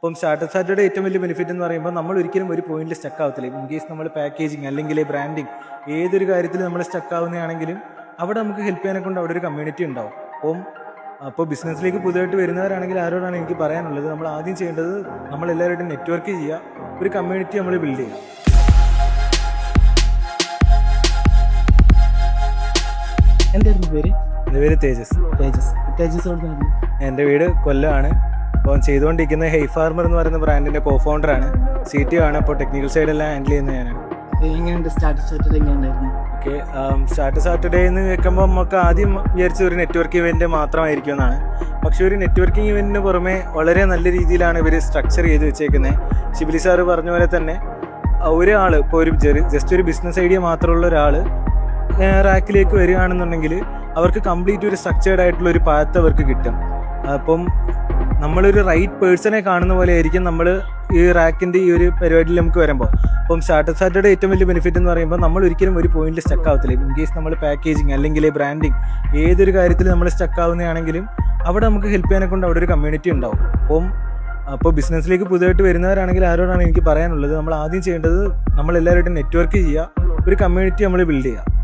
അപ്പം startup Saturday ഏറ്റവും വലിയ ബെനിഫിറ്റ് എന്ന് പറയുമ്പോൾ നമ്മൾ ഒരിക്കലും ഒരു പോയിന്റിൽ സ്റ്റക്ക് ആവത്തില്ല. ഇൻ കേസ് നമ്മൾ പാക്കേജിങ് അല്ലെങ്കിൽ ബ്രാൻഡിങ് ഏതൊരു കാര്യത്തിൽ നമ്മൾ സ്റ്റക്ക് ആവുന്നതാണെങ്കിലും അവിടെ നമുക്ക് ഹെൽപ്പ് ചെയ്യാനെ കൊണ്ട് അവിടെ ഒരു കമ്മ്യൂണിറ്റി ഉണ്ടാവും. അപ്പോൾ ബിസിനസ്സിലേക്ക് പുതുതായിട്ട് വരുന്നവരാണെങ്കിൽ ആരോടാണ് എനിക്ക് പറയാനുള്ളത്, നമ്മൾ ആദ്യം ചെയ്യേണ്ടത് നമ്മളെല്ലാവരുമായിട്ടും നെറ്റ്വർക്ക് ചെയ്യുക, ഒരു കമ്മ്യൂണിറ്റി നമ്മൾ ബിൽഡ് ചെയ്യുക. എന്തായിരുന്നു പേര്? എൻ്റെ പേര് തേജസ്. എൻ്റെ വീട് കൊല്ലമാണ്. അപ്പോൾ ചെയ്തുകൊണ്ടിരിക്കുന്ന ഹെയ് ഫാർമർ എന്ന് പറയുന്ന ബ്രാൻഡിൻ്റെ കോഫൗണ്ടറാണ്, CTO ആണ്. അപ്പോൾ ടെക്നിക്കൽ സൈഡെല്ലാം ഹാൻഡിൽ ചെയ്യുന്നത് ഞാനാണ്. എങ്ങനെയുണ്ട് സ്റ്റാർട്ടപ്പ് സാറ്റർഡേ? എങ്ങനെയുണ്ടായിരുന്നു? ഓക്കെ, സ്റ്റാർട്ടപ്പ് സാറ്റർഡേ എന്ന് കേൾക്കുമ്പോൾ നമുക്ക് ആദ്യം വിചാരിച്ച ഒരു നെറ്റ്വർക്ക് ഇവൻറ്റ് മാത്രമായിരിക്കും എന്നാണ്. പക്ഷേ ഒരു നെറ്റ്വർക്കിംഗ് ഇവൻറ്റിന് പുറമെ വളരെ നല്ല രീതിയിലാണ് ഇവർ സ്ട്രക്ചർ ചെയ്ത് വെച്ചേക്കുന്നത്. ശിബിലി സാറ് പറഞ്ഞ പോലെ തന്നെ ഒരാൾ ഇപ്പോൾ ഒരു ജസ്റ്റ് ഒരു ബിസിനസ് ഐഡിയ മാത്രമുള്ള ഒരാൾ റാക്കിലേക്ക് വരികയാണെന്നുണ്ടെങ്കിൽ അവർക്ക് കംപ്ലീറ്റ് ഒരു സ്ട്രക്ചേർഡ് ആയിട്ടുള്ള ഒരു പാത്ത് അവർക്ക് കിട്ടും. അപ്പം നമ്മളൊരു റൈറ്റ് പേഴ്സണെ കാണുന്ന പോലെ ആയിരിക്കും നമ്മൾ ഈ റാക്കിൻ്റെ ഈ ഒരു പരിപാടിയിൽ നമുക്ക് വരുമ്പോൾ. അപ്പം സ്റ്റാർട്ടപ്പ് സാറ്റർഡേ ഏറ്റവും വലിയ ബെനിഫിറ്റ് എന്ന് പറയുമ്പോൾ നമ്മൾ ഒരിക്കലും ഒരു പോയിന്റിൽ സ്റ്റക്ക് ആവത്തില്ല. ഇൻ കേസ് നമ്മൾ പാക്കേജിങ് അല്ലെങ്കിൽ ബ്രാൻഡിങ് ഏതൊരു കാര്യത്തിൽ നമ്മൾ സ്റ്റക്ക് ആവുന്നതാണെങ്കിലും അവിടെ നമുക്ക് ഹെൽപ്പ് ചെയ്യാനെ കൊണ്ട് അവിടെ ഒരു കമ്മ്യൂണിറ്റി ഉണ്ടാവും. അപ്പോൾ ബിസിനസ്സിലേക്ക് പുതുതായിട്ട് വരുന്നവരാണെങ്കിൽ ആരോടാണ് എനിക്ക് പറയാനുള്ളത്, നമ്മൾ ആദ്യം ചെയ്യേണ്ടത് നമ്മളെല്ലാവരുമായിട്ടും നെറ്റ്വർക്ക് ചെയ്യുക, ഒരു കമ്മ്യൂണിറ്റി നമ്മൾ ബിൽഡ് ചെയ്യുക.